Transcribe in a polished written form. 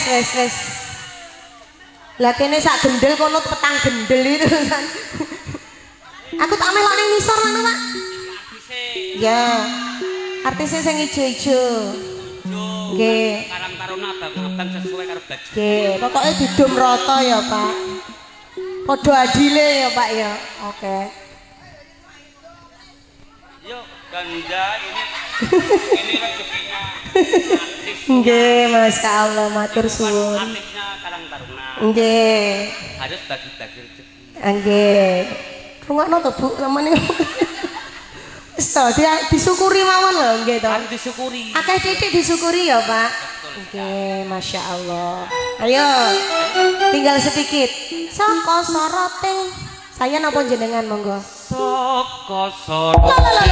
wes. Lah kene sak gendel kono petang gendel itu kan. Aku tak melok ning ngisor ngono, Pak. Ya. Artisnya sing ijo-ijo. Nggih. Karang taruna abang sesuai karo baju. Nggih, pokoke didum rata ya, Pak. Padha adile ya, Pak ya. Oke. Yuk, ganja ini rezekinya. Nggih, masyaallah matur suwun. Artisnya Karang Taruna. Nggih. Harus bagi-bagi rezeki. Nggih. Rungokno to, Bu, sampeyan. Wis to, disyukuri mawon lho, nggih to. Harus disyukuri. Akeh titik disyukuri ya, Pak. Oke, masya Allah. Ayo, tinggal sedikit. Saka soroting. Saya napa jenengan monggo? Saka soroting.